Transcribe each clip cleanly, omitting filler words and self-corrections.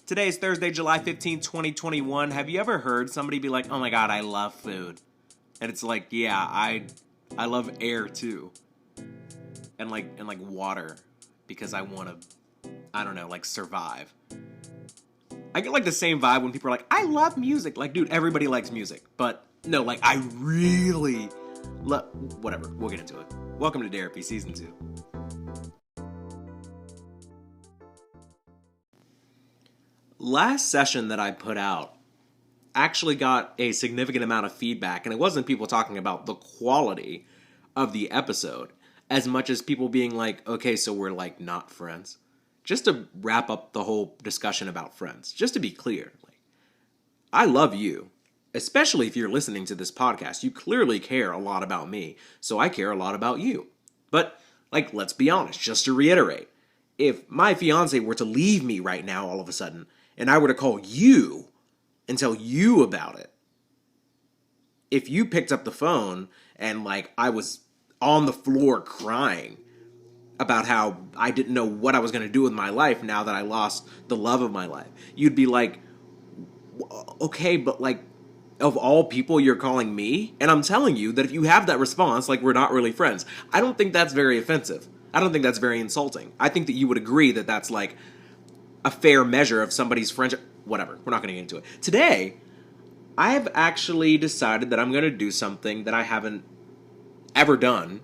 Today is Thursday, July 15th, 2021. Have you ever heard somebody be like, oh my god, I love food? And it's like, yeah, I love air too. And like water. Because I want to, I don't know, like survive. I get like the same vibe when people are like, I love music. Like, dude, everybody likes music. But no, like I really love, whatever, we'll get into it. Welcome to Derapy Season 2. Last session that I put out actually got a significant amount of feedback, and it wasn't people talking about the quality of the episode as much as people being like, okay, so we're like not friends. Just to wrap up the whole discussion about friends, just to be clear, like, I love you, especially if you're listening to this podcast. You clearly care a lot about me, so I care a lot about you. But, like, let's be honest, just to reiterate, if my fiance were to leave me right now all of a sudden, and I were to call you and tell you about it, if you picked up the phone and, like, I was on the floor crying about how I didn't know what I was going to do with my life now that I lost the love of my life, you'd be like, okay, but, like, of all people, you're calling me? And I'm telling you that if you have that response, like, we're not really friends. I don't think that's very offensive. I don't think that's very insulting. I think that you would agree that that's, like, a fair measure of somebody's friendship. Whatever, we're not going to get into it. Today, I have actually decided that I'm going to do something that I haven't ever done,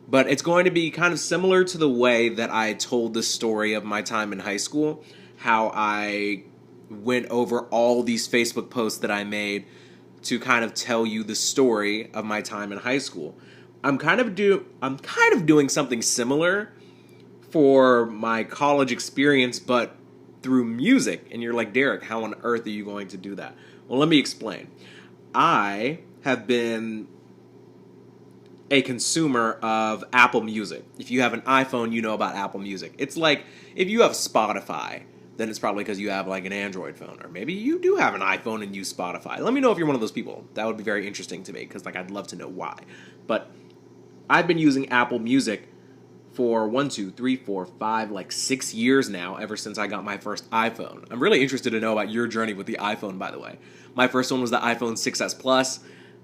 but it's going to be kind of similar to the way that I told the story of my time in high school, how I went over all these Facebook posts that I made to kind of tell you the story of my time in high school. I'm kind of doing something similar for my college experience, but through music. And you're like, Derek, how on earth are you going to do that? Well, let me explain. I have been a consumer of Apple Music. If you have an iPhone, you know about Apple Music. It's like, if you have Spotify, then it's probably because you have like an Android phone, or maybe you do have an iPhone and use Spotify. Let me know if you're one of those people. That would be very interesting to me, because like I'd love to know why. But I've been using Apple Music for 6 years now, ever since I got my first iPhone. I'm really interested to know about your journey with the iPhone, by the way. My first one was the iPhone 6S Plus,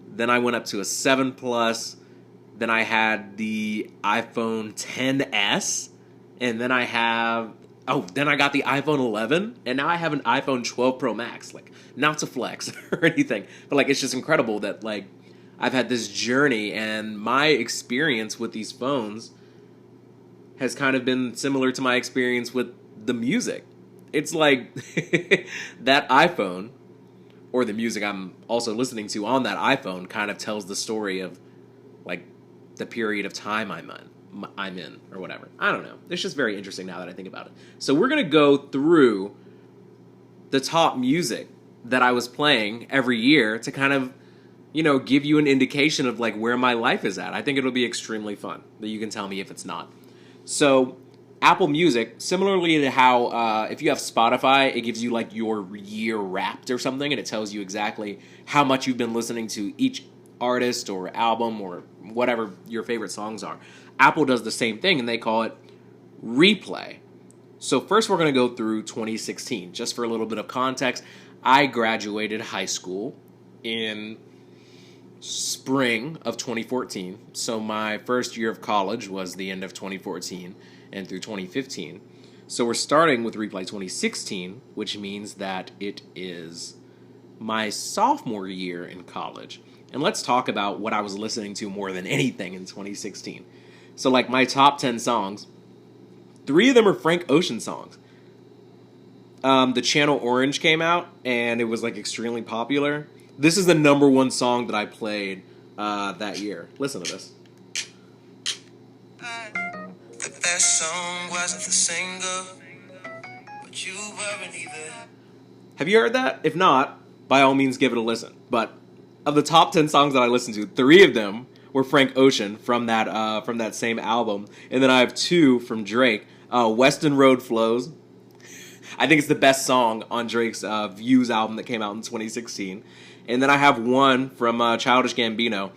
then I went up to a 7 Plus, then I had the iPhone 10S, and then I got the iPhone 11, and now I have an iPhone 12 Pro Max. Like, not to flex or anything, but like, it's just incredible that like I've had this journey, and my experience with these phones has kind of been similar to my experience with the music. It's like that iPhone, or the music I'm also listening to on that iPhone, kind of tells the story of like the period of time I'm in, or whatever. I don't know. It's just very interesting now that I think about it. So we're going to go through the top music that I was playing every year to kind of, you know, give you an indication of like where my life is at. I think it'll be extremely fun, that you can tell me if it's not. So, Apple Music, similarly to how if you have Spotify, it gives you like your year wrapped or something, and it tells you exactly how much you've been listening to each artist or album or whatever your favorite songs are. Apple does the same thing, and they call it Replay. So first we're going to go through 2016. Just for a little bit of context, I graduated high school in spring of 2014. So my first year of college was the end of 2014 and through 2015. So we're starting with Replay 2016, which means that it is my sophomore year in college. And let's talk about what I was listening to more than anything in 2016. So like my top 10 songs, 3 of them are Frank Ocean songs. The Channel Orange came out, and it was like extremely popular. This is the number 1 song that I played that year. Listen to this. The best song wasn't the single, but you weren't either. Have you heard that? If not, by all means give it a listen. But of the top 10 songs that I listened to, 3 of them were Frank Ocean from that same album, and then I have 2 from Drake. Weston Road Flows. I think it's the best song on Drake's Views album that came out in 2016. And then I have 1 from Childish Gambino.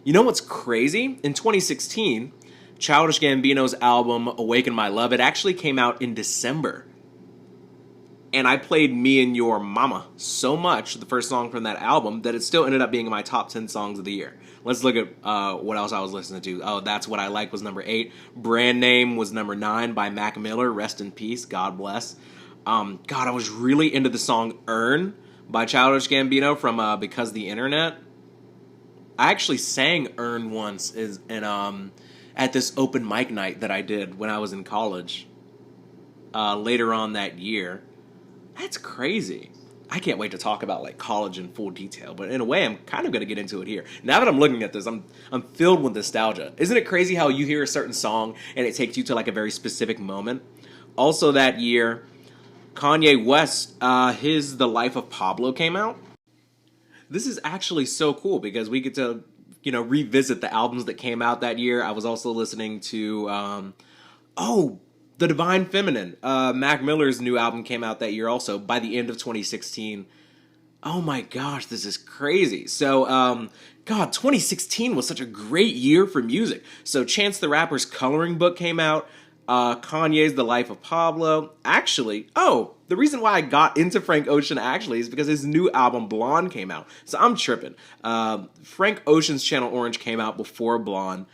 You know what's crazy? In 2016, Childish Gambino's album Awaken My Love, it actually came out in December. And I played Me and Your Mama so much, the first song from that album, that it still ended up being in my top 10 songs of the year. Let's look at what else I was listening to. Oh, That's What I Like was number 8. Brand Name was number 9 by Mac Miller. Rest in peace. God bless. God, I was really into the song Earn by Childish Gambino from Because the Internet. I actually sang Earn once at this open mic night that I did when I was in college later on that year. That's crazy. I can't wait to talk about like college in full detail, but in a way I'm kind of going to get into it here. Now that I'm looking at this, I'm filled with nostalgia. Isn't it crazy how you hear a certain song and it takes you to like a very specific moment? Also that year, Kanye West, his The Life of Pablo came out. This is actually so cool because we get to, revisit the albums that came out that year. I was also listening to, The Divine Feminine. Mac Miller's new album came out that year also by the end of 2016. Oh my gosh, this is crazy. So, 2016 was such a great year for music. So Chance the Rapper's Coloring Book came out. Kanye's The Life of Pablo. Actually, the reason why I got into Frank Ocean actually is because his new album Blonde came out. So I'm tripping. Frank Ocean's Channel Orange came out before Blonde.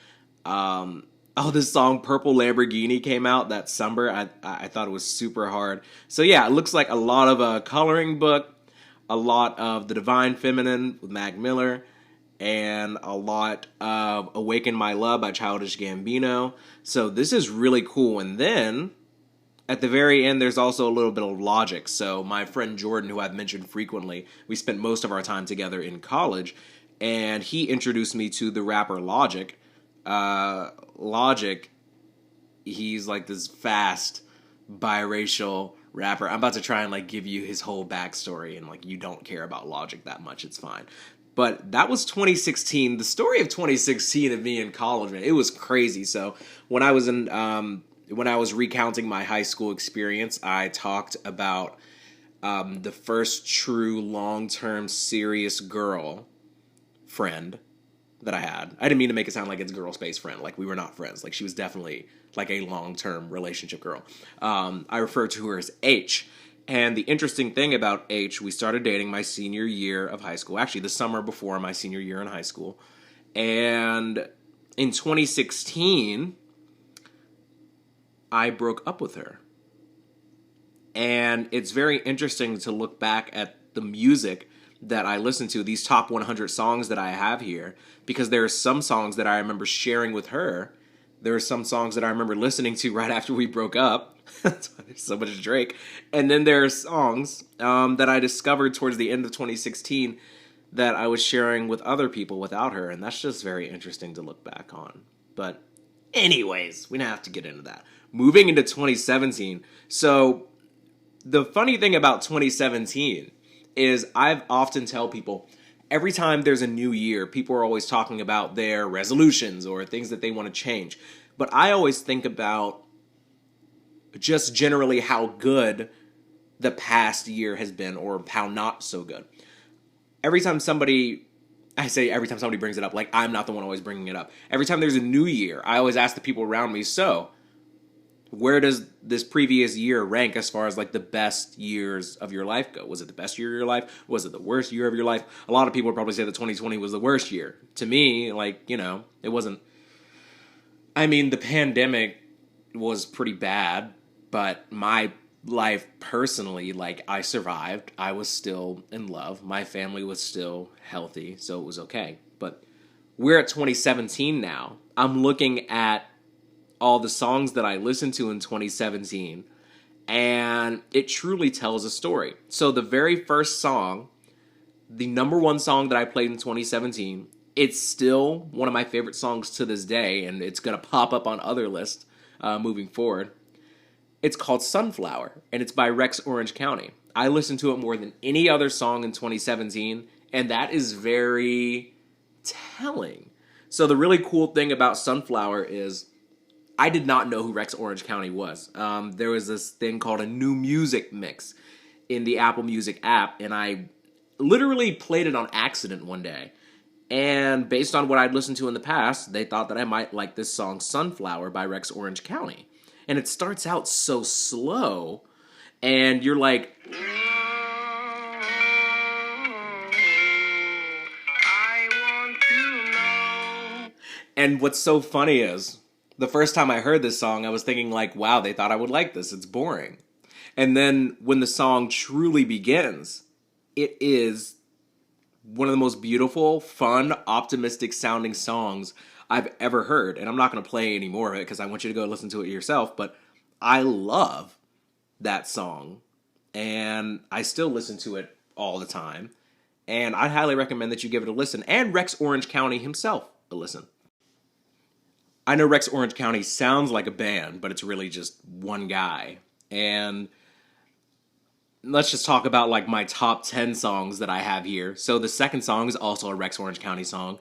This song Purple Lamborghini came out that summer. I thought it was super hard. So yeah, it looks like a lot of Coloring Book, a lot of The Divine Feminine with Mac Miller, and a lot of Awaken My Love by Childish Gambino. So this is really cool. And then at the very end, there's also a little bit of Logic. So my friend Jordan, who I've mentioned frequently, we spent most of our time together in college, and he introduced me to the rapper Logic. Logic, he's like this fast, biracial rapper. I'm about to try and like give you his whole backstory, and like you don't care about Logic that much, it's fine. But that was 2016. The story of 2016 of me in college, man, it was crazy. So when I was recounting my high school experience, I talked about the first true long-term serious girl friend that I had. I didn't mean to make it sound like it's girl space friend. Like we were not friends. Like she was definitely like a long-term relationship girl. I refer to her as H. And the interesting thing about H, we started dating my senior year of high school. Actually, the summer before my senior year in high school. And in 2016, I broke up with her. And it's very interesting to look back at the music that I listen to, these top 100 songs that I have here, because there are some songs that I remember sharing with her. There are some songs that I remember listening to right after we broke up. That's why there's so much Drake. And then there are songs that I discovered towards the end of 2016 that I was sharing with other people without her, and that's just very interesting to look back on. But anyways, we don't have to get into that. Moving into 2017. So the funny thing about 2017 is I've often tell people, every time there's a new year, people are always talking about their resolutions or things that they want to change. But I always think about just generally how good the past year has been or how not so good. Every time somebody brings it up, like I'm not the one always bringing it up. Every time there's a new year, I always ask the people around me, so where does this previous year rank as far as like the best years of your life go? Was it the best year of your life? Was it the worst year of your life? A lot of people would probably say that 2020 was the worst year. To me, like, it wasn't. I mean, the pandemic was pretty bad, but my life personally, like, I survived. I was still in love. My family was still healthy, so it was okay. But we're at 2017 now. I'm looking at all the songs that I listened to in 2017, and it truly tells a story. So the very first song, the number one song that I played in 2017, it's still one of my favorite songs to this day, and it's going to pop up on other lists moving forward. It's called Sunflower, and it's by Rex Orange County. I listened to it more than any other song in 2017, and that is very telling. So the really cool thing about Sunflower is I did not know who Rex Orange County was. There was this thing called a new music mix in the Apple Music app, and I literally played it on accident one day. And based on what I'd listened to in the past, they thought that I might like this song Sunflower by Rex Orange County. And it starts out so slow, and you're like, And what's so funny is, the first time I heard this song, I was thinking like, wow, they thought I would like this. It's boring. And then when the song truly begins, it is one of the most beautiful, fun, optimistic sounding songs I've ever heard. And I'm not going to play any more of it because I want you to go listen to it yourself. But I love that song. And I still listen to it all the time. And I highly recommend that you give it a listen. And Rex Orange County himself a listen. I know Rex Orange County sounds like a band, but it's really just one guy. And let's just talk about like my top 10 songs that I have here. So the second song is also a Rex Orange County song.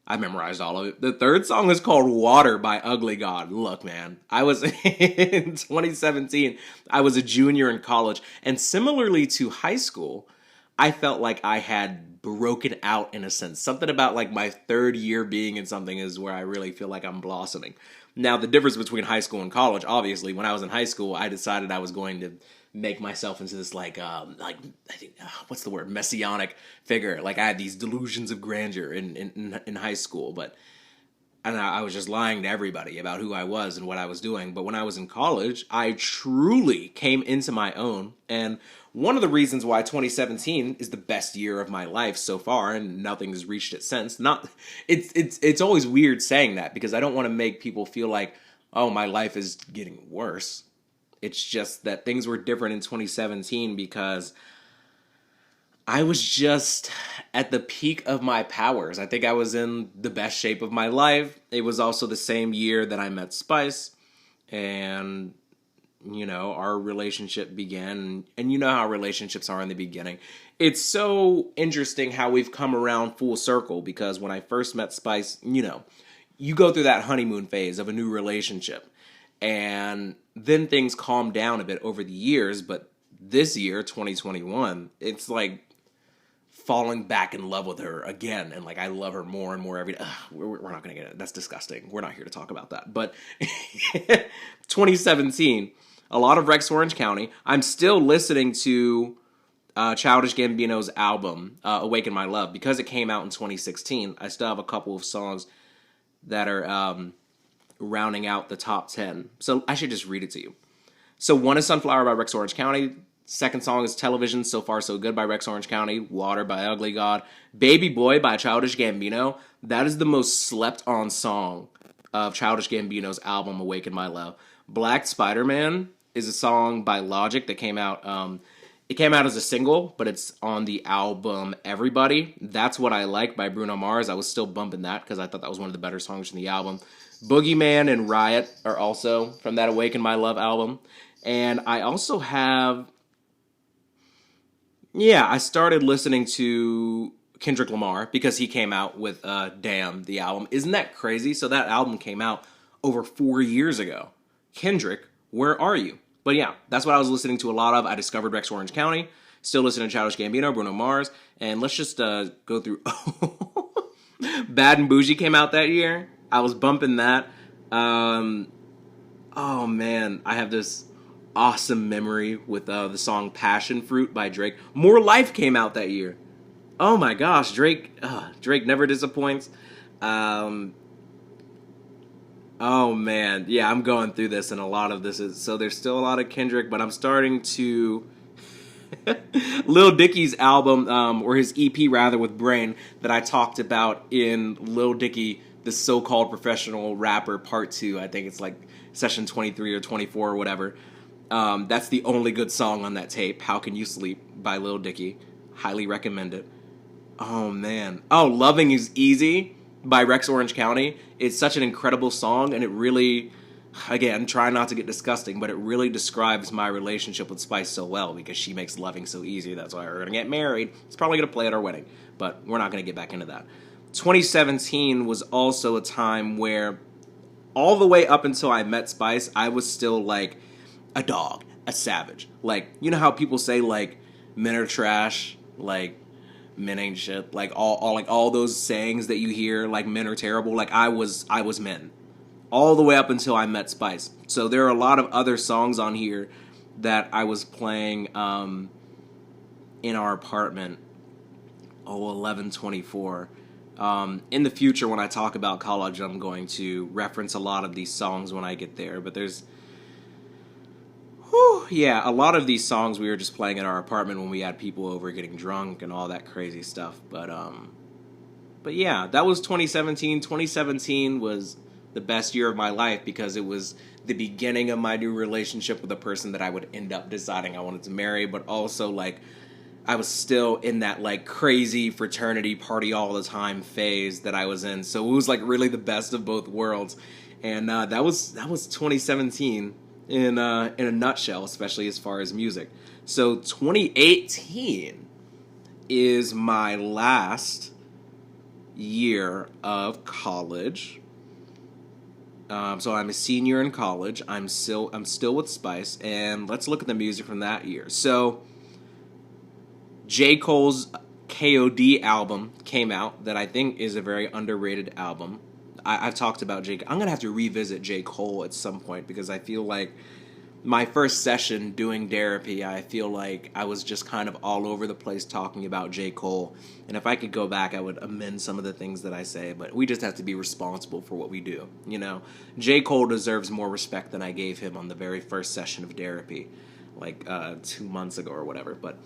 I memorized all of it. The third song is called Water by Ugly God. Look, man, I was in 2017, I was a junior in college. And similarly to high school, I felt like I had broken out in a sense. Something about like my third year being in something is where I really feel like I'm blossoming. Now, the difference between high school and college, obviously, when I was in high school, I decided I was going to make myself into this I think what's the word, messianic figure. Like I had these delusions of grandeur in high school, and I was just lying to everybody about who I was and what I was doing. But when I was in college, I truly came into my own. And one of the reasons why 2017 is the best year of my life so far, and nothing has reached it since. It's always weird saying that because I don't want to make people feel like, oh, my life is getting worse. It's just that things were different in 2017 because I was just at the peak of my powers. I think I was in the best shape of my life. It was also the same year that I met Spice, and our relationship began. And you know how relationships are in the beginning. It's so interesting how we've come around full circle because when I first met Spice, you go through that honeymoon phase of a new relationship. And then things calmed down a bit over the years, but this year, 2021, it's like falling back in love with her again, and like I love her more and more every day. We're not going to get it. That's disgusting. We're not here to talk about that. But 2017, a lot of Rex Orange County. I'm still listening to Childish Gambino's album, Awaken My Love, because it came out in 2016. I still have a couple of songs that are rounding out the top 10. So I should just read it to you. So one is Sunflower by Rex Orange County. Second song is Television, So Far So Good by Rex Orange County. Water by Ugly God. Baby Boy by Childish Gambino. That is the most slept on song of Childish Gambino's album, Awaken My Love. Black Spider-Man is a song by Logic that came out, it came out as a single, but it's on the album Everybody. That's What I Like by Bruno Mars. I was still bumping that because I thought that was one of the better songs from the album. Boogeyman and Riot are also from that Awaken My Love album. And I also have, I started listening to Kendrick Lamar because he came out with Damn, the album. Isn't that crazy? So that album came out over 4 years ago. Kendrick, where are you? But yeah, that's what I was listening to a lot of. I discovered Rex Orange County. Still listening to Childish Gambino, Bruno Mars. And let's just go through. Bad and Bougie came out that year. I was bumping that. Oh man, I have this awesome memory with the song Passion Fruit by Drake. More Life came out that year. Oh my gosh, Drake never disappoints. Oh man, yeah, I'm going through this, and a lot of this is, so there's still a lot of Kendrick, but I'm starting to Lil Dicky's album, or his EP rather, with Brain, that I talked about in Lil Dicky, the so-called professional rapper part 2. I think it's like session 23 or 24 or whatever. That's the only good song on that tape, How Can You Sleep by Lil Dicky. Highly recommend it. Oh man. Oh, Loving Is Easy by Rex Orange County. It's such an incredible song, and it really, again, try not to get disgusting, but it really describes my relationship with Spice so well because she makes loving so easy. That's why we're going to get married. It's probably going to play at our wedding, but we're not going to get back into that. 2017 was also a time where all the way up until I met Spice, I was still like a dog, a savage. Like, you know how people say like men are trash, like men ain't shit, like all those sayings that you hear, like men are terrible. Like I was men all the way up until I met Spice. So there are a lot of other songs on here that I was playing in our apartment. 1124. In the future, when I talk about college, I'm going to reference a lot of these songs when I get there. But there's, a lot of these songs we were just playing in our apartment when we had people over getting drunk and all that crazy stuff. But yeah, that was 2017. 2017 was the best year of my life because it was the beginning of my new relationship with a person that I would end up deciding I wanted to marry, but also, like, I was still in that, like, crazy fraternity party all the time phase that I was in. So it was, like, really the best of both worlds. And that was 2017 in a nutshell, especially as far as music. So 2018 is my last year of college. So I'm a senior in college. I'm still with Spice, and let's look at the music from that year. So J. Cole's KOD album came out that I think is a very underrated album. I've talked about J. I'm going to have to revisit J. Cole at some point because I feel like my first session doing Derapy, I feel like I was just kind of all over the place talking about J. Cole. And if I could go back, I would amend some of the things that I say. But we just have to be responsible for what we do, you know? J. Cole deserves more respect than I gave him on the very first session of Derapy, like 2 months ago or whatever. But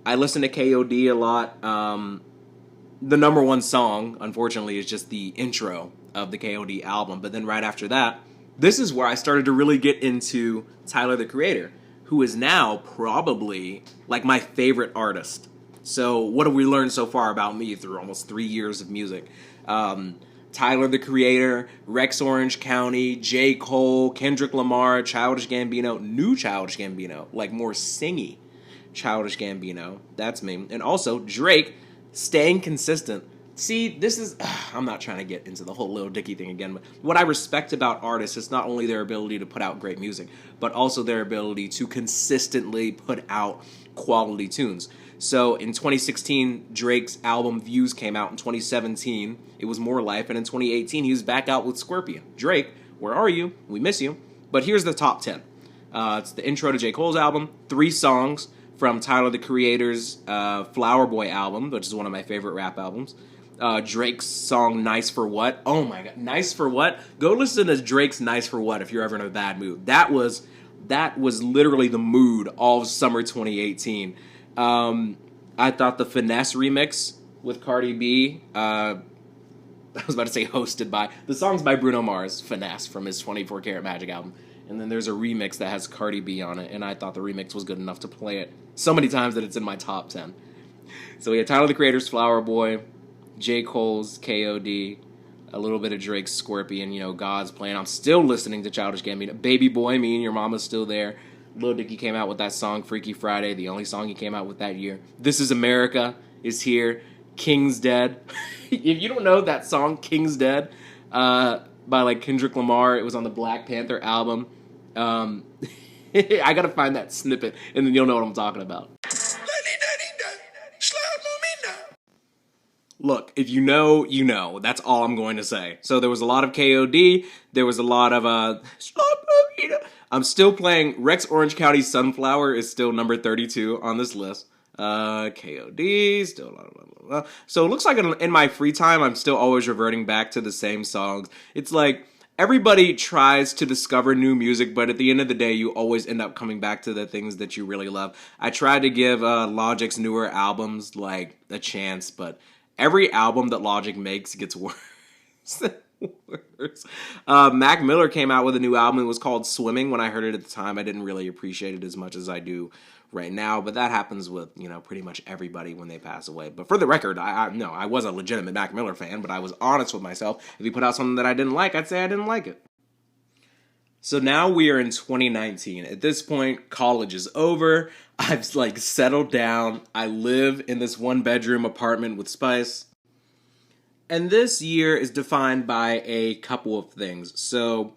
I listen to KOD a lot. The number one song, unfortunately, is just the intro of the KOD album. But then right after that, this is where I started to really get into Tyler, the Creator, who is now probably, like, my favorite artist. So what have we learned so far about me through almost 3 years of music? Tyler, the Creator, Rex Orange County, J. Cole, Kendrick Lamar, Childish Gambino, new Childish Gambino, like more singy Childish Gambino. That's me. And also Drake, staying consistent. See, this is... I'm not trying to get into the whole Lil Dicky thing again, but what I respect about artists is not only their ability to put out great music, but also their ability to consistently put out quality tunes. So in 2016, Drake's album Views came out. In 2017, it was More Life, and in 2018, he was back out with Scorpion. Drake, where are you? We miss you. But here's the top 10. It's the intro to J. Cole's album, 3 songs from Tyler, the Creator's Flower Boy album, which is one of my favorite rap albums. Drake's song Nice for What. Oh my god, Nice for What? Go listen to Drake's Nice for What if you're ever in a bad mood. That was literally the mood all of summer 2018. I thought the Finesse remix with Cardi B, I was about to say hosted by, the song's by Bruno Mars, Finesse, from his 24 Karat Magic album. And then there's a remix that has Cardi B on it, and I thought the remix was good enough to play it so many times that it's in my top 10. So we had Tyler, the Creator's Flower Boy, J. Cole's KOD, a little bit of Drake's Scorpion, you know, God's Plan. I'm still listening to Childish Gambino. Baby Boy, Me and Your Mama's still there. Lil Dicky came out with that song, Freaky Friday, the only song he came out with that year. This Is America is here. King's Dead. If you don't know that song, King's Dead, by like Kendrick Lamar, it was on the Black Panther album. I gotta find that snippet, and then you'll know what I'm talking about. Look, if you know, you know. That's all I'm going to say. So there was a lot of KOD. There was a lot of, I'm still playing Rex Orange County Sunflower is still number 32 on this list. KOD, still blah, blah, blah, blah. So it looks like in my free time, I'm still always reverting back to the same songs. It's like, everybody tries to discover new music, but at the end of the day, you always end up coming back to the things that you really love. I tried to give Logic's newer albums, like, a chance, but every album that Logic makes gets worse and worse. Mac Miller came out with a new album. It was called Swimming. When I heard it at the time, I didn't really appreciate it as much as I do right now, but that happens with, you know, pretty much everybody when they pass away. But for the record, I was a legitimate Mac Miller fan, but I was honest with myself. If he put out something that I didn't like, I'd say I didn't like it. So now we are in 2019. At this point, college is over. I've, like, settled down. I live in this 1-bedroom apartment with Spice. And this year is defined by a couple of things. So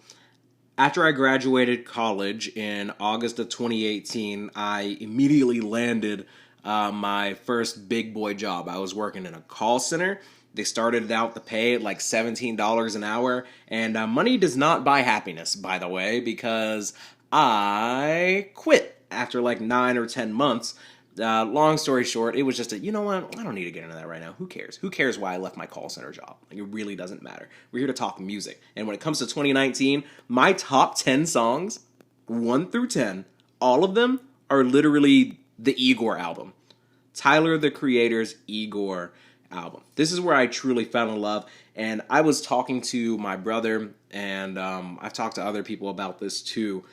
after I graduated college in August of 2018, I immediately landed my first big boy job. I was working in a call center. They started out the pay at like $17 an hour. And money does not buy happiness, by the way, because I quit after like 9 or 10 months Long story short, it was just you know what? I don't need to get into that right now. Who cares? Who cares why I left my call center job? Like, it really doesn't matter. We're here to talk music. And when it comes to 2019, my top 10 songs, 1 through 10, all of them are literally the Igor album. Tyler, the Creator's Igor album. This is where I truly fell in love. And I was talking to my brother, and I've talked to other people about this too.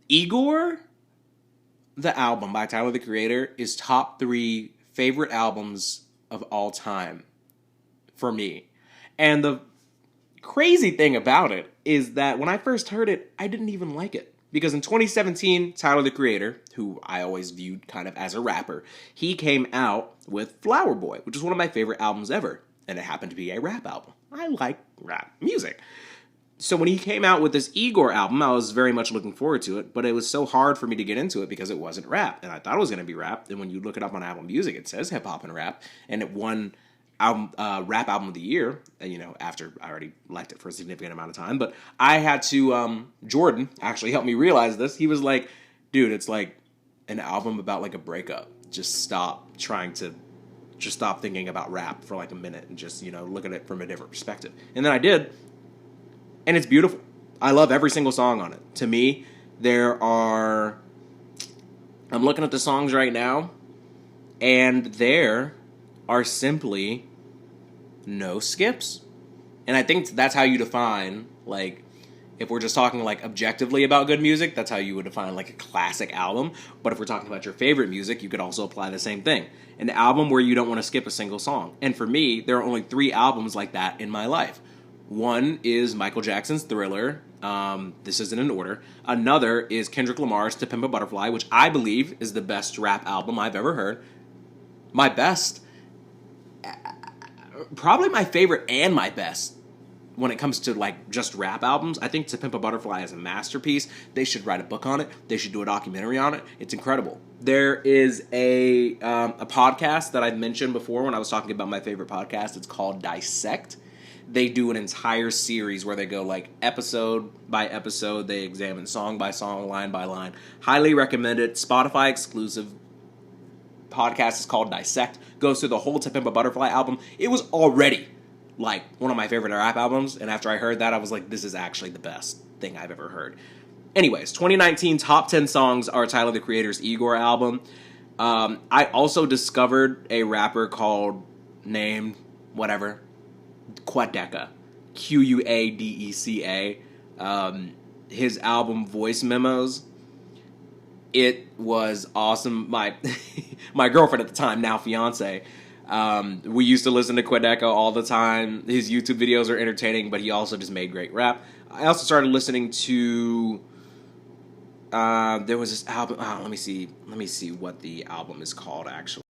Igor, the album by Tyler, the Creator, is top 3 favorite albums of all time for me. And the crazy thing about it is that when I first heard it, I didn't even like it. Because in 2017, Tyler, the Creator, who I always viewed kind of as a rapper, he came out with Flower Boy, which is one of my favorite albums ever. And it happened to be a rap album. I like rap music. So when he came out with this Igor album, I was very much looking forward to it, but it was so hard for me to get into it because it wasn't rap, and I thought it was going to be rap. And when you look it up on Apple Music, it says hip hop and rap, and it won rap album of the year. You know, after I already liked it for a significant amount of time, but I had to. Jordan actually helped me realize this. He was like, "Dude, it's like an album about like a breakup. Just stop thinking about rap for like a minute and just look at it from a different perspective." And then I did. And it's beautiful. I love every single song on it. To me, I'm looking at the songs right now, and there are simply no skips. And I think that's how you define, like, if we're just talking, like, objectively about good music, that's how you would define, like, a classic album. But if we're talking about your favorite music, you could also apply the same thing. An album where you don't want to skip a single song. And for me, there are only 3 albums like that in my life. One is Michael Jackson's Thriller. This isn't in order. Another is Kendrick Lamar's To Pimp a Butterfly, which I believe is the best rap album I've ever heard. My best. Probably my favorite and my best when it comes to like just rap albums. I think To Pimp a Butterfly is a masterpiece. They should write a book on it. They should do a documentary on it. It's incredible. There is a podcast that I've mentioned before when I was talking about my favorite podcast. It's called Dissect. They do an entire series where they go like episode by episode. They examine song by song, line by line. Highly recommend it. Spotify exclusive. Podcast is called Dissect. Goes through the whole To Pimp a Butterfly album. It was already like one of my favorite rap albums. And after I heard that, I was like, this is actually the best thing I've ever heard. Anyways, 2019 top 10 songs are Tyler, the Creator's Igor album. I also discovered a rapper named Quadeca, Quadeca. His album Voice Memos. It was awesome. My girlfriend at the time, now fiance, we used to listen to Quadeca all the time. His YouTube videos are entertaining, but he also just made great rap. I also started listening to. There was this album. Let me see what the album is called actually.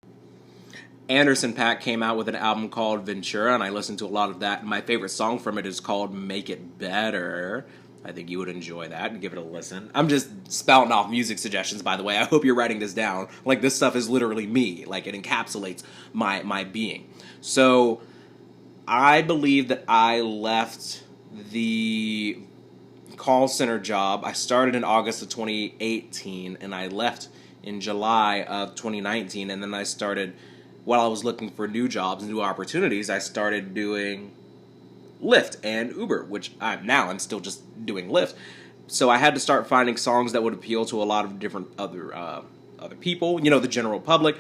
Anderson .Paak came out with an album called Ventura, and I listened to a lot of that. And my favorite song from it is called Make It Better. I think you would enjoy that and give it a listen. I'm just spouting off music suggestions, by the way. I hope you're writing this down. Like, this stuff is literally me. Like, it encapsulates my being. So, I believe that I left the call center job. I started in August of 2018, and I left in July of 2019. And then I started, while I was looking for new jobs, new opportunities, I started doing Lyft and Uber, which I'm still just doing Lyft. So I had to start finding songs that would appeal to a lot of different other people, the general public.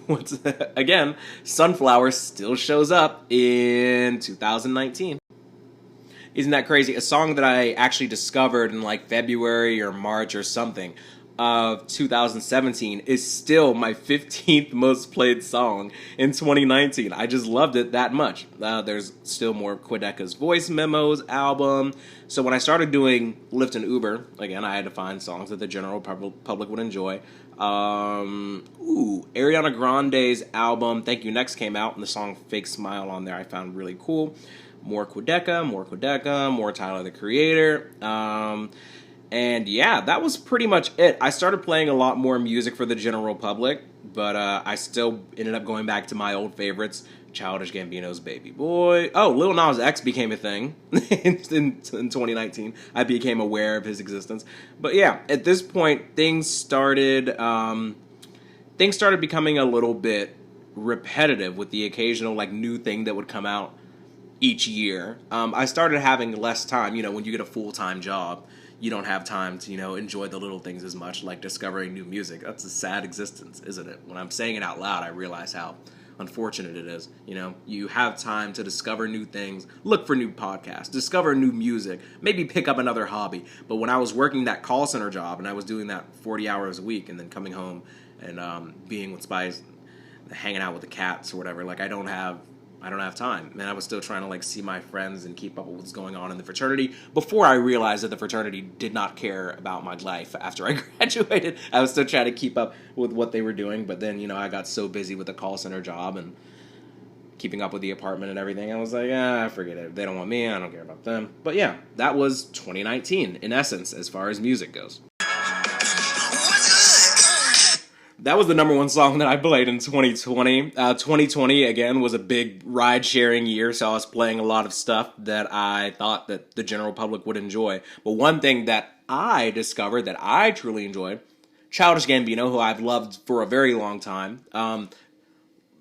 Once again, Sunflower still shows up in 2019. Isn't that crazy? A song that I actually discovered in like February or March or something of 2017 is still my 15th most played song in 2019. I just loved it that much. There's still more Quadeca's Voice Memos album. So when I started doing Lyft and Uber, again, I had to find songs that the general public would enjoy. Ariana Grande's album Thank You Next came out, and the song Fake Smile on there I found really cool. More Quadeca, more Tyler, the Creator. And yeah, that was pretty much it. I started playing a lot more music for the general public, but I still ended up going back to my old favorites. Childish Gambino's Baby Boy. Oh, Lil Nas X became a thing in 2019. I became aware of his existence. But yeah, at this point, things started things started becoming a little bit repetitive with the occasional like new thing that would come out each year. I started having less time. You know, when you get a full-time job, you don't have time to, you know, enjoy the little things as much, like discovering new music. That's a sad existence, isn't it? When I'm saying it out loud, I realize how unfortunate it is. You know, you have time to discover new things, look for new podcasts, discover new music, maybe pick up another hobby. But when I was working that call center job and I was doing that 40 hours a week and then coming home and being with Spice, hanging out with the cats or whatever, like I don't have time. And I was still trying to like see my friends and keep up with what's going on in the fraternity before I realized that the fraternity did not care about my life after I graduated. I was still trying to keep up with what they were doing, but then, you know, I got so busy with the call center job and keeping up with the apartment and everything, I was like, forget it. They don't want me, I don't care about them. But yeah, that was 2019 in essence as far as music goes. That was the number one song that I played in 2020. 2020, again, was a big ride-sharing year, so I was playing a lot of stuff that I thought that the general public would enjoy. But one thing that I discovered that I truly enjoyed, Childish Gambino, who I've loved for a very long time.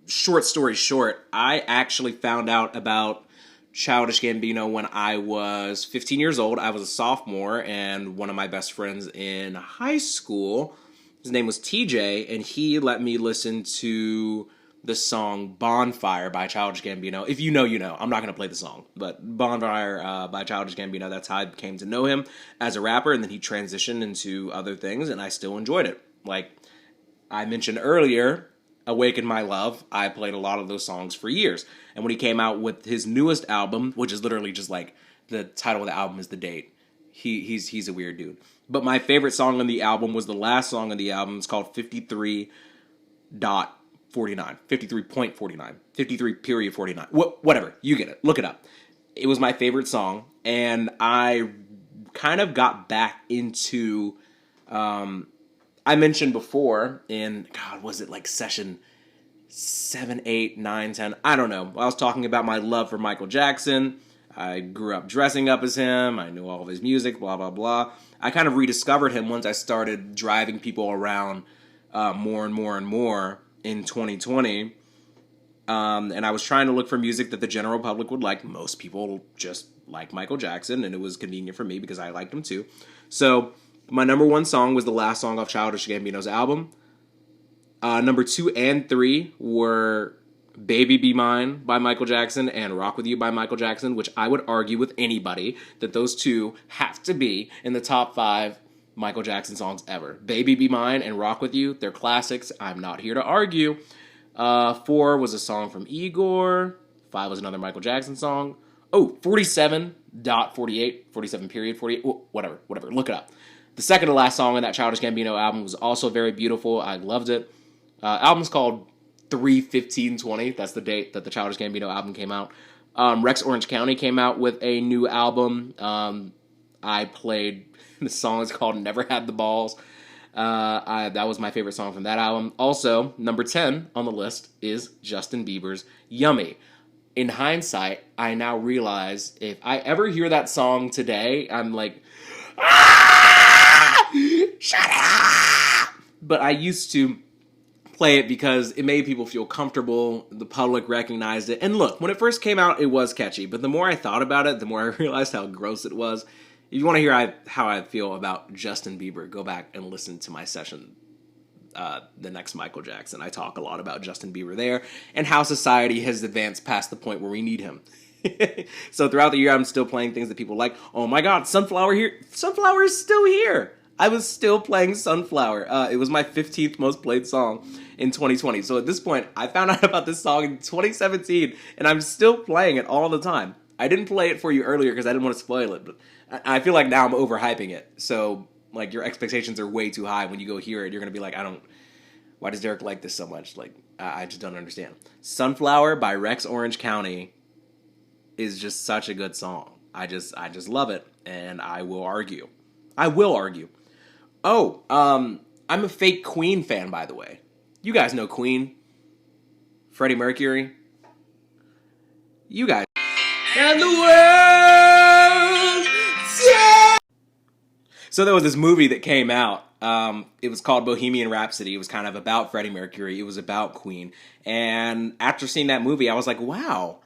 Short story short, I actually found out about Childish Gambino when I was 15 years old. I was a sophomore, and one of my best friends in high school, his name was TJ, and he let me listen to the song Bonfire by Childish Gambino. If you know, you know. I'm not going to play the song, but Bonfire by Childish Gambino, that's how I came to know him as a rapper, and then he transitioned into other things, and I still enjoyed it. Like I mentioned earlier, Awaken My Love, I played a lot of those songs for years. And when he came out with his newest album, which is literally just like the title of the album is the date, he's a weird dude. But my favorite song on the album was the last song on the album. It's called 53.49. 53.49. 53.49. Whatever. You get it. Look it up. It was my favorite song. And I kind of got back into... I mentioned before in... God, was it like session 7, 8, 9, 10? I don't know. I was talking about my love for Michael Jackson. I grew up dressing up as him. I knew all of his music, blah, blah, blah. I kind of rediscovered him once I started driving people around more and more and more in 2020. And I was trying to look for music that the general public would like. Most people just like Michael Jackson, and it was convenient for me because I liked him too. So my number one song was the last song off Childish Gambino's album. Number 2 and 3 were Baby Be Mine by Michael Jackson and Rock With You by Michael Jackson, which I would argue with anybody that those two have to be in the top 5 Michael Jackson songs ever. Baby Be Mine and Rock With You, they're classics. I'm not here to argue. 4 was a song from Igor. 5 was another Michael Jackson song. Oh, 47.48, 47 period, 48, whatever, look it up. The second to last song on that Childish Gambino album was also very beautiful. I loved it. Album's called 3/15/20. That's the date that the Childish Gambino album came out. Rex Orange County came out with a new album. I played, the song is called Never Had the Balls. That was my favorite song from that album. Also, number 10 on the list is Justin Bieber's Yummy. In hindsight, I now realize if I ever hear that song today, I'm like, shut up! But I used to play it because it made people feel comfortable, the public recognized it, and look, when it first came out, it was catchy, but the more I thought about it, the more I realized how gross it was. If you want to hear how I feel about Justin Bieber, go back and listen to my session, the next Michael Jackson. I talk a lot about Justin Bieber there, and how society has advanced past the point where we need him. So throughout the year, I'm still playing things that people like. Oh my god, Sunflower here! Sunflower is still here! I was still playing Sunflower. It was my 15th most played song in 2020. So at this point, I found out about this song in 2017, and I'm still playing it all the time. I didn't play it for you earlier because I didn't want to spoil it, but I feel like now I'm overhyping it. So, like, your expectations are way too high. When you go hear it, you're going to be like, why does Derek like this so much? Like, I just don't understand. Sunflower by Rex Orange County is just such a good song. I just love it, and I will argue. Oh, I'm a fake Queen fan, by the way. You guys know Queen. Freddie Mercury. You guys. And the world. Yeah! So there was this movie that came out It was called Bohemian Rhapsody. It was kind of about Freddie Mercury. It was about Queen. And after seeing that movie, I was like, wow,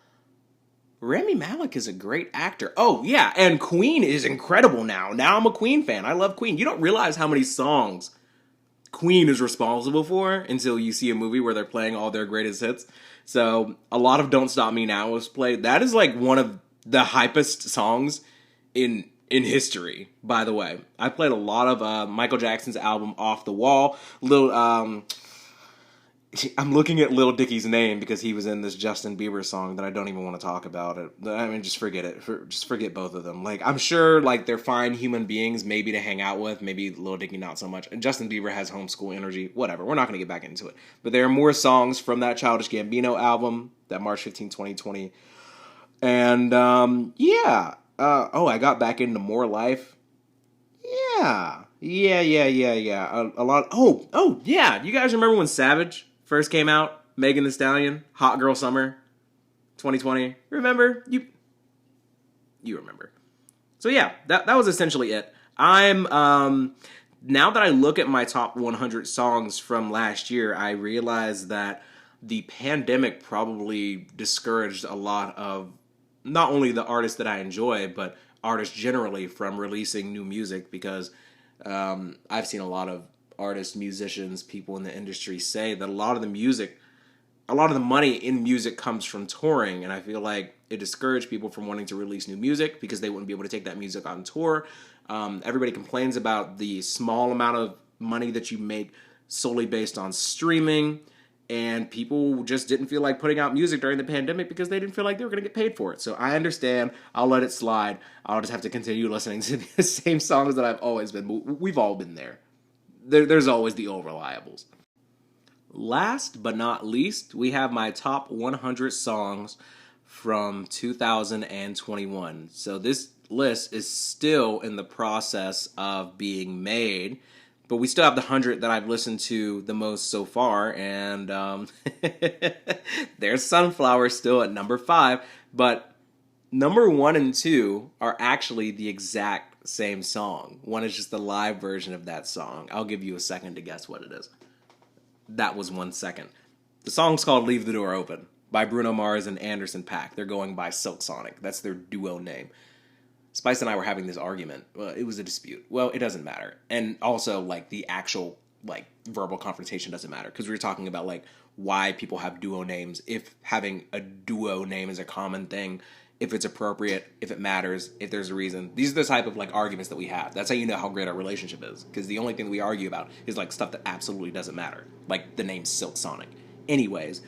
Rami Malek is a great actor. Oh, yeah, and Queen is incredible now. Now I'm a Queen fan. I love Queen. You don't realize how many songs Queen is responsible for until you see a movie where they're playing all their greatest hits. So a lot of Don't Stop Me Now was played. That is like one of the hypest songs in history, by the way. I played a lot of Michael Jackson's album Off the Wall. I'm looking at Lil Dicky's name because he was in this Justin Bieber song that I don't even want to talk about it. I mean, just forget it. Just forget both of them. Like, I'm sure, like, they're fine human beings, maybe to hang out with. Maybe Lil Dicky not so much. And Justin Bieber has homeschool energy. Whatever. We're not going to get back into it. But there are more songs from that Childish Gambino album, that March 15, 2020. And, yeah. I got back into More Life. Yeah. A lot. Oh, yeah. You guys remember when Savage first came out? Megan Thee Stallion, Hot Girl Summer, 2020. Remember? You remember. So yeah, that was essentially it. I'm now that I look at my top 100 songs from last year, I realize that the pandemic probably discouraged a lot of not only the artists that I enjoy, but artists generally from releasing new music, because I've seen a lot of artists, musicians, people in the industry say that a lot of the money in music comes from touring, and I feel like it discouraged people from wanting to release new music because they wouldn't be able to take that music on tour. Everybody complains about the small amount of money that you make solely based on streaming, and people just didn't feel like putting out music during the pandemic because they didn't feel like they were going to get paid for it. So I understand. I'll let it slide. I'll just have to continue listening to the same songs that I've always been. We've all been there. There's always the old reliables. Last but not least, we have my top 100 songs from 2021. So this list is still in the process of being made, but we still have the 100 that I've listened to the most so far, and there's Sunflower still at number 5, but number 1 and 2 are actually the exact same song. One is just the live version of that song. I'll give you a second to guess what it is. That was 1 second. The song's called Leave the Door Open by Bruno Mars and Anderson .Paak. They're going by Silk Sonic. That's their duo name. Spice and I were having this argument. It was a dispute. Well, it doesn't matter. And also, like, the actual, like, verbal confrontation doesn't matter, because we were talking about, like, why people have duo names, if having a duo name is a common thing, if it's appropriate, if it matters, if there's a reason. These are the type of, like, arguments that we have. That's how you know how great our relationship is, because the only thing we argue about is, like, stuff that absolutely doesn't matter, like the name Silk Sonic. Anyways,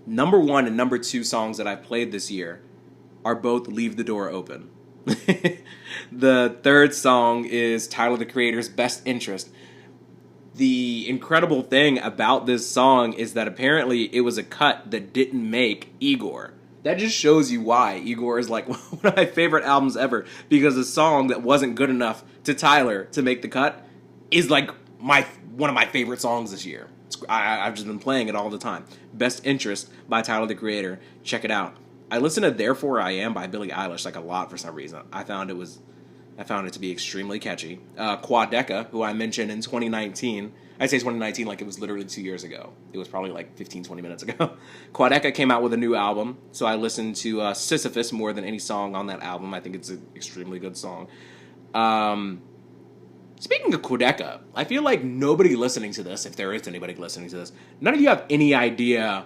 number 1 and number 2 songs that I've played this year are both Leave the Door Open. The third song is Tyler, the Creator's Best Interest. The incredible thing about this song is that apparently it was a cut that didn't make Igor. That just shows you why Igor is like one of my favorite albums ever, because a song that wasn't good enough to Tyler to make the cut is like one of my favorite songs this year. I've just been playing it all the time. Best Interest by Tyler, the Creator. Check it out. I listened to Therefore I Am by Billie Eilish like a lot for some reason. I found it to be extremely catchy. Quadeca, who I mentioned in 2019. I say 2019 like it was literally 2 years ago. It was probably like 15, 20 minutes ago. Quadeca came out with a new album, so I listened to Sisyphus more than any song on that album. I think it's an extremely good song. Speaking of Quadeca, I feel like nobody listening to this, if there is anybody listening to this, none of you have any idea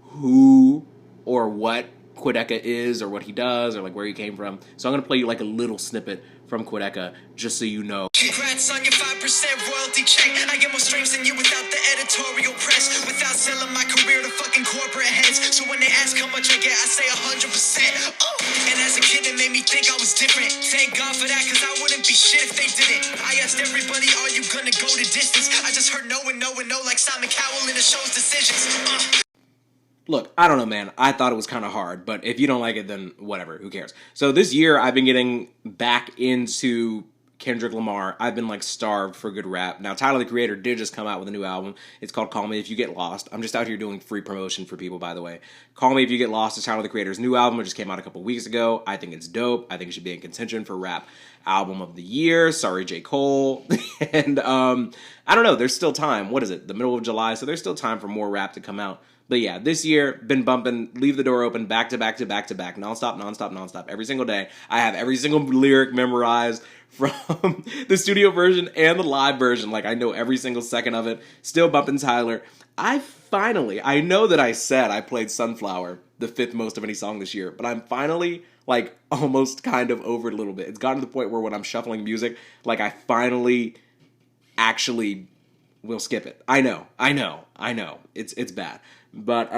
who or what Quadeca is, or what he does, or like where he came from. So I'm going to play you like a little snippet from Quadeca, just so you know. Congrats on your 5% royalty check. I get more streams than you without the editorial press, without selling my career to fucking corporate heads. So when they ask how much I get, I say 100%. Oh. And as a kid, it made me think I was different. Thank God for that, because I wouldn't be shit if they didn't. I asked everybody, are you gonna go the distance? I just heard no and no and no, like Simon Cowell in the show's decisions. Look, I don't know, man. I thought it was kind of hard, but if you don't like it, then whatever. Who cares? So this year, I've been getting back into Kendrick Lamar. I've been, like, starved for good rap. Now, Tyler, the Creator did just come out with a new album. It's called Call Me If You Get Lost. I'm just out here doing free promotion for people, by the way. Call Me If You Get Lost is Tyler, the Creator's new album. It just came out a couple weeks ago. I think it's dope. I think it should be in contention for rap album of the year. Sorry, J. Cole. And I don't know. There's still time. What is it? The middle of July. So there's still time for more rap to come out. But yeah, this year, been bumping Leave the Door Open back to back to back to back. Nonstop. Every single day. I have every single lyric memorized from the studio version and the live version. Like, I know every single second of it. Still bumping Tyler. I know that I said I played Sunflower the 5th most of any song this year, but I'm finally, like, almost kind of over it a little bit. It's gotten to the point where when I'm shuffling music, like, I finally actually will skip it. I know. It's bad. But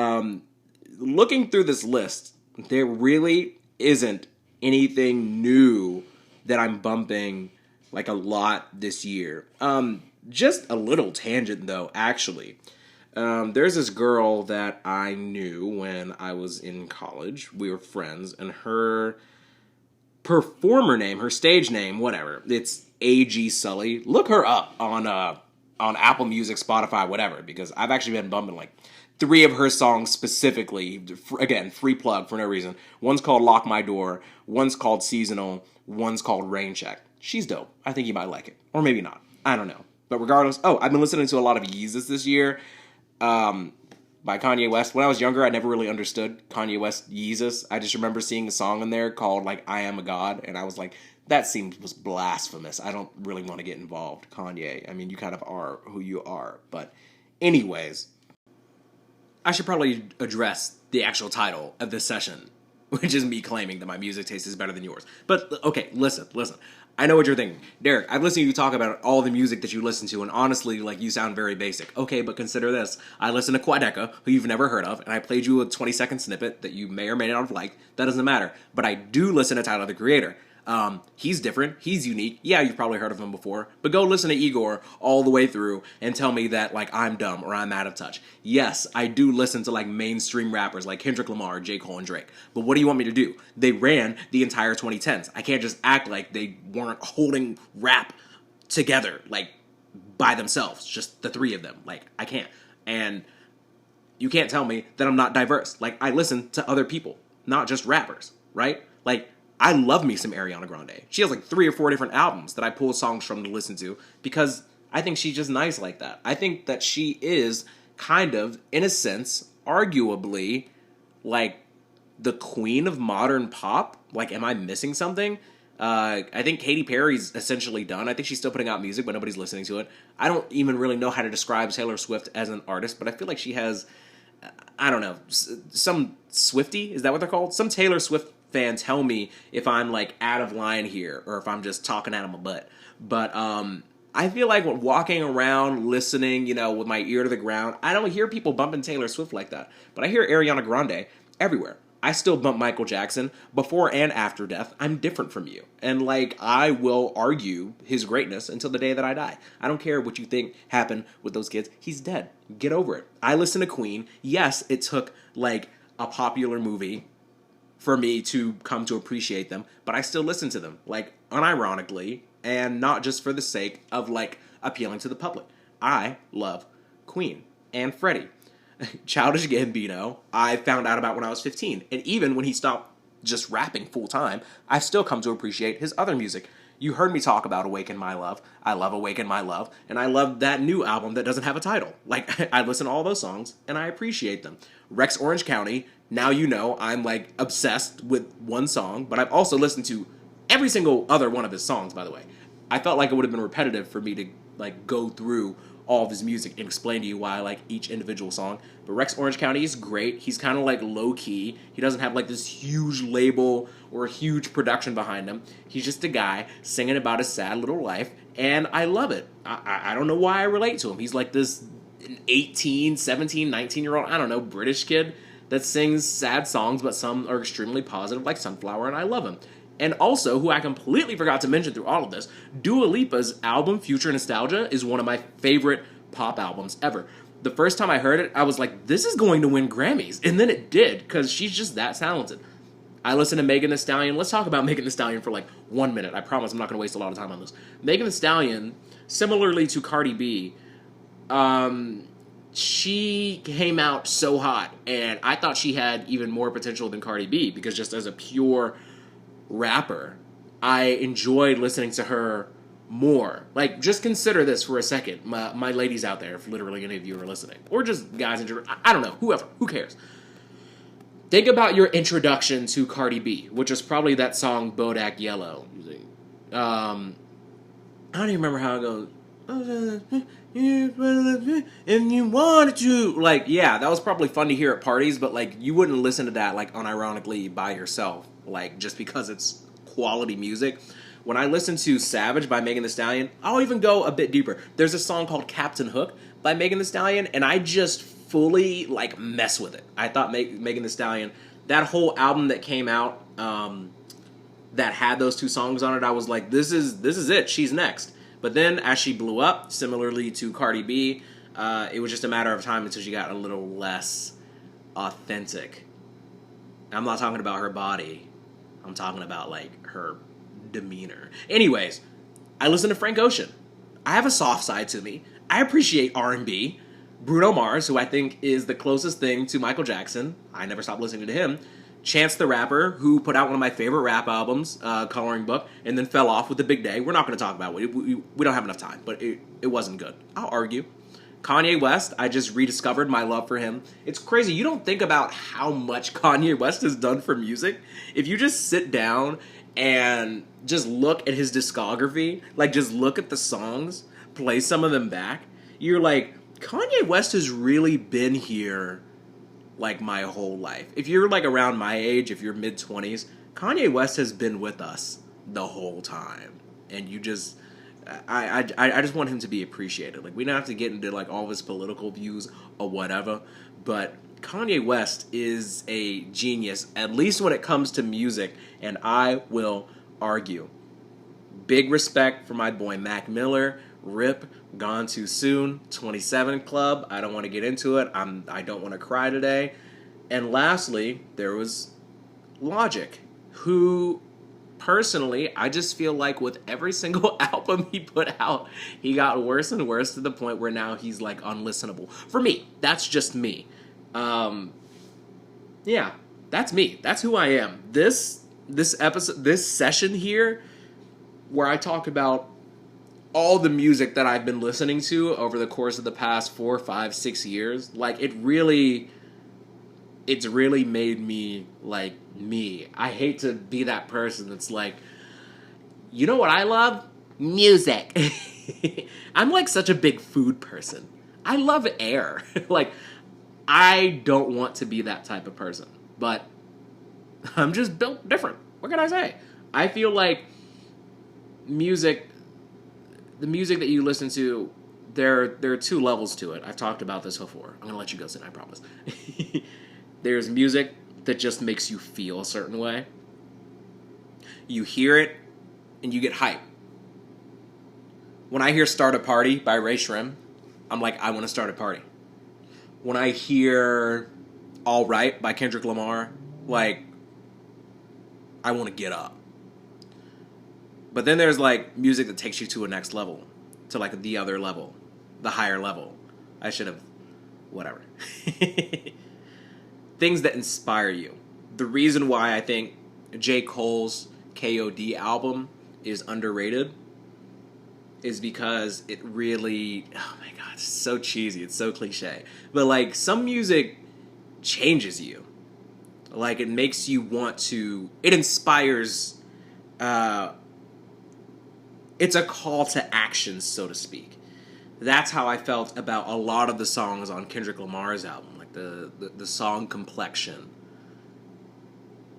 looking through this list, there really isn't anything new that I'm bumping, like, a lot this year. Just a little tangent, though, actually. There's this girl that I knew when I was in college. We were friends, and her performer name, her stage name, whatever, it's A.G. Sully. Look her up on Apple Music, Spotify, whatever, because I've actually been bumping, like, 3 of her songs specifically. Again, free plug for no reason. One's called Lock My Door, one's called Seasonal, one's called Rain Check. She's dope. I think you might like it. Or maybe not. I don't know. But regardless, I've been listening to a lot of Yeezus this year. By Kanye West. When I was younger, I never really understood Kanye West Yeezus. I just remember seeing a song in there called, like, I Am a God, and I was like, that was blasphemous. I don't really want to get involved, Kanye. I mean, you kind of are who you are. But anyways, I should probably address the actual title of this session, which is me claiming that my music taste is better than yours. But, okay, listen. I know what you're thinking. Derek, I've listened to you talk about all the music that you listen to, and honestly, like, you sound very basic. Okay, but consider this. I listen to Quadeca, who you've never heard of, and I played you a 20-second snippet that you may or may not have liked. That doesn't matter. But I do listen to Tyler, the Creator. He's different. He's unique. Yeah, you've probably heard of him before. But go listen to Igor all the way through and tell me that, like, I'm dumb or I'm out of touch. Yes, I do listen to, like, mainstream rappers like Kendrick Lamar, J. Cole, and Drake. But what do you want me to do? They ran the entire 2010s. I can't just act like they weren't holding rap together, like, by themselves. Just the 3 of them. Like, I can't. And you can't tell me that I'm not diverse. Like, I listen to other people, not just rappers, right? Like, I love me some Ariana Grande. She has like 3 or 4 different albums that I pull songs from to listen to because I think she's just nice like that. I think that she is kind of, in a sense, arguably, like, the queen of modern pop. Like, am I missing something? I think Katy Perry's essentially done. I think she's still putting out music, but nobody's listening to it. I don't even really know how to describe Taylor Swift as an artist, but I feel like she has, I don't know, some Swiftie? Is that what they're called? Some Taylor Swift fan tell me if I'm, like, out of line here or if I'm just talking out of my butt. But I feel like when walking around listening, you know, with my ear to the ground, I don't hear people bumping Taylor Swift like that. But I hear Ariana Grande everywhere. I still bump Michael Jackson before and after death. I'm different from you. And, like, I will argue his greatness until the day that I die. I don't care what you think happened with those kids. He's dead. Get over it. I listen to Queen. Yes, it took, like, a popular movie for me to come to appreciate them, but I still listen to them, like, unironically, and not just for the sake of, like, appealing to the public. I love Queen and Freddie. Childish Gambino, I found out about when I was 15, and even when he stopped just rapping full-time, I've still come to appreciate his other music. You heard me talk about Awaken My Love. I love Awaken My Love, and I love that new album that doesn't have a title. Like, I listen to all those songs, and I appreciate them. Rex Orange County, now you know I'm, like, obsessed with one song, but I've also listened to every single other one of his songs, by the way. I felt like it would have been repetitive for me to, like, go through all of his music and explain to you why I like each individual song. But Rex Orange County is great. He's kind of, like, low-key. He doesn't have, like, this huge label or a huge production behind him. He's just a guy singing about his sad little life, and I love it. I don't know why I relate to him. He's like this 18, 17, 19-year-old, I don't know, British kid that sings sad songs, but some are extremely positive, like Sunflower, and I love him. And also, who I completely forgot to mention through all of this, Dua Lipa's album, Future Nostalgia, is one of my favorite pop albums ever. The first time I heard it, I was like, this is going to win Grammys. And then it did, because she's just that talented. I listen to Megan Thee Stallion. Let's talk about Megan Thee Stallion for like 1 minute. I promise I'm not going to waste a lot of time on this. Megan Thee Stallion, similarly to Cardi B, she came out so hot, and I thought she had even more potential than Cardi B, because just as a pure rapper, I enjoyed listening to her more. Like, just consider this for a second. My ladies out there, if literally any of you are listening. Or just guys in general. I don't know. Whoever. Who cares? Think about your introduction to Cardi B, which is probably that song Bodak Yellow. I don't even remember how it goes. If you wanted to. Like, yeah, that was probably fun to hear at parties, but, like, you wouldn't listen to that, like, unironically by yourself. Like, just because it's quality music. When I listen to Savage by Megan Thee Stallion, I'll even go a bit deeper. There's a song called Captain Hook by Megan Thee Stallion, and I just fully, like, mess with it. I thought Megan Thee Stallion, that whole album that came out, that had those two songs on it, I was like, this is it. She's next. But then, as she blew up, similarly to Cardi B, it was just a matter of time until she got a little less authentic. I'm not talking about her body. I'm talking about, like, her demeanor. Anyways, I listen to Frank Ocean. I have a soft side to me. I appreciate R&B. Bruno Mars, who I think is the closest thing to Michael Jackson. I never stopped listening to him. Chance the Rapper, who put out one of my favorite rap albums, Coloring Book, and then fell off with The Big Day. We're not going to talk about it. We don't have enough time, but it wasn't good. I'll argue. Kanye West, I just rediscovered my love for him. It's crazy. You don't think about how much Kanye West has done for music. If you just sit down and just look at his discography, like just look at the songs, play some of them back, you're like, Kanye West has really been here like my whole life. If you're like around my age, if you're mid-20s, Kanye West has been with us the whole time. And you just, I just want him to be appreciated. Like, we don't have to get into like all of his political views or whatever, but Kanye West is a genius, at least when it comes to music, and I will argue. Big respect for my boy Mac Miller. RIP, Gone Too Soon, 27 Club. I don't want to get into it. I don't want to cry today. And lastly, there was Logic, who personally, I just feel like with every single album he put out, he got worse and worse to the point where now he's like unlistenable. For me, that's just me. Yeah, that's me. That's who I am. This episode, this session here, where I talk about all the music that I've been listening to over the course of the past 4, 5, 6 years, like it's really made me like me. I hate to be that person that's like, you know what I love? Music. I'm like such a big food person. I love air. Like, I don't want to be that type of person, but I'm just built different. What can I say? I feel like the music that you listen to, there are two levels to it. I've talked about this before. I'm going to let you go soon, I promise. There's music that just makes you feel a certain way. You hear it, and you get hype. When I hear Start a Party by Ray Shrim, I'm like, I want to start a party. When I hear All Right by Kendrick Lamar, like, I want to get up. But then there's, like, music that takes you to a next level. To, like, the other level. The higher level. I should have... Whatever. Things that inspire you. The reason why I think J. Cole's K.O.D. album is underrated is because it really... Oh, my God. It's so cheesy. It's so cliche. But, like, some music changes you. Like, it makes you want to... It inspires... It's a call to action, so to speak. That's how I felt about a lot of the songs on Kendrick Lamar's album. Like the song Complexion.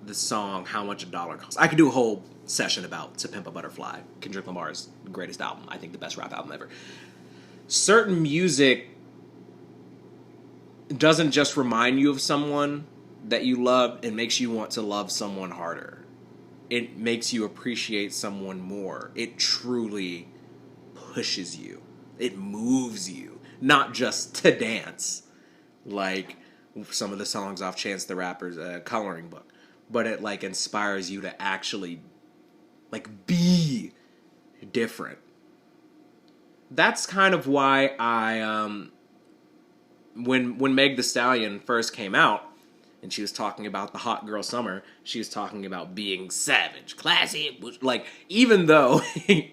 The song How Much a Dollar Costs. I could do a whole session about To Pimp a Butterfly. Kendrick Lamar's greatest album. I think the best rap album ever. Certain music doesn't just remind you of someone that you love. It makes you want to love someone harder. It makes you appreciate someone more. It truly pushes you. It moves you. Not just to dance, like some of the songs off Chance the Rapper's Coloring Book. But it, like, inspires you to actually, like, be different. That's kind of why I, when Meg Thee Stallion first came out, and she was talking about the hot girl summer, she was talking about being savage, classy, like, even though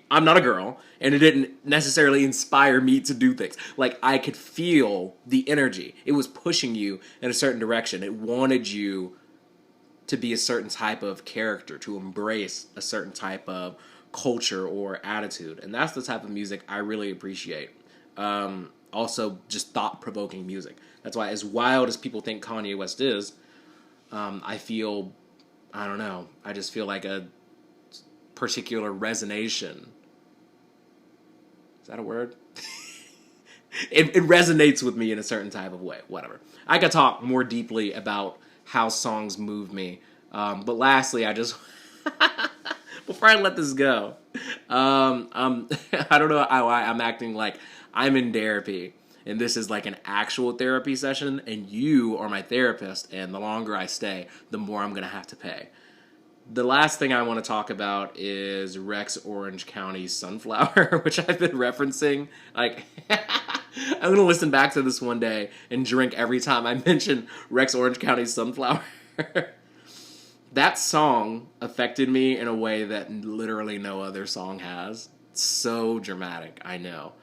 I'm not a girl, and it didn't necessarily inspire me to do things, like, I could feel the energy. It was pushing you in a certain direction. It wanted you to be a certain type of character, to embrace a certain type of culture or attitude, and that's the type of music I really appreciate. Also, just thought-provoking music. That's why, as wild as people think Kanye West is, I don't know, I just feel like a particular resonation. Is that a word? It resonates with me in a certain type of way. Whatever. I could talk more deeply about how songs move me. But lastly, I just... before I let this go, I don't know how I'm acting like I'm in therapy, and this is like an actual therapy session, and you are my therapist, and the longer I stay, the more I'm going to have to pay. The last thing I want to talk about is Rex Orange County Sunflower, which I've been referencing. Like, I'm going to listen back to this one day and drink every time I mention Rex Orange County Sunflower. That song affected me in a way that literally no other song has. It's so dramatic, I know.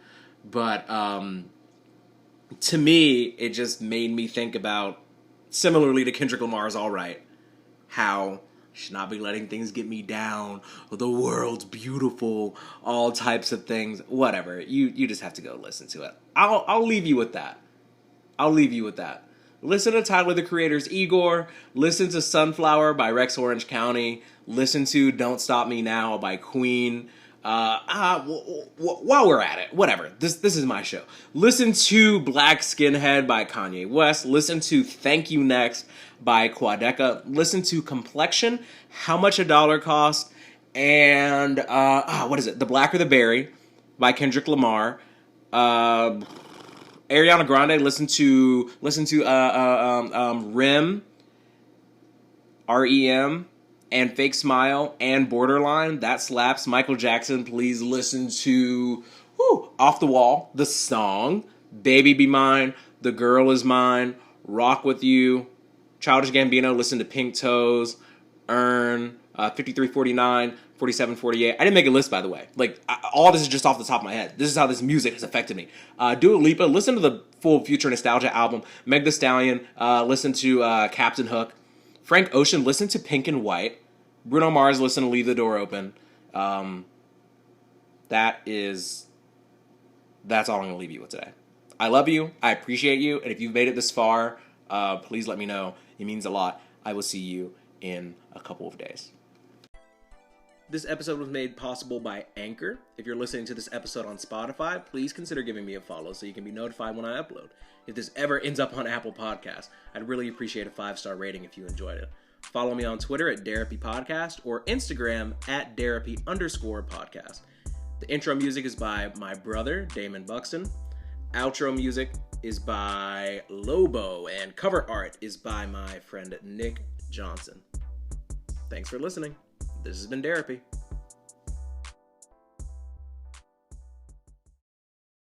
But to me, it just made me think about, similarly to Kendrick Lamar's All Right, how I should not be letting things get me down, the world's beautiful, all types of things, whatever. You just have to go listen to it. I'll leave you with that. Listen to Tyler, the Creator's Igor. Listen to Sunflower by Rex Orange County. Listen to Don't Stop Me Now by Queen. While we're at it, whatever. This is my show. Listen to Black Skinhead by Kanye West. Listen to Thank You Next by Quadeca. Listen to Complexion, How Much a Dollar Costs, and what is it? The Blacker the Berry by Kendrick Lamar. Ariana Grande, listen to REM, REM, and Fake Smile, and Borderline. That slaps. Michael Jackson, please listen to Off the Wall, the song. Baby Be Mine, The Girl Is Mine, Rock With You. Childish Gambino, listen to Pink Toes, Earn, 5349, 4748. I didn't make a list, by the way. Like, all this is just off the top of my head. This is how this music has affected me. Dua Lipa, listen to the full Future Nostalgia album. Meg Thee Stallion, listen to Captain Hook. Frank Ocean, listen to Pink and White. Bruno Mars, listen to Leave the Door Open. That's all I'm going to leave you with today. I love you. I appreciate you. And if you've made it this far, please let me know. It means a lot. I will see you in a couple of days. This episode was made possible by Anchor. If you're listening to this episode on Spotify, please consider giving me a follow so you can be notified when I upload. If this ever ends up on Apple Podcasts, I'd really appreciate a 5-star rating if you enjoyed it. Follow me on Twitter at Derapy Podcast or Instagram at Derapy_podcast. The intro music is by my brother, Damon Buxton. Outro music is by Lobo, and cover art is by my friend Nick Johnson. Thanks for listening. This has been Derapy.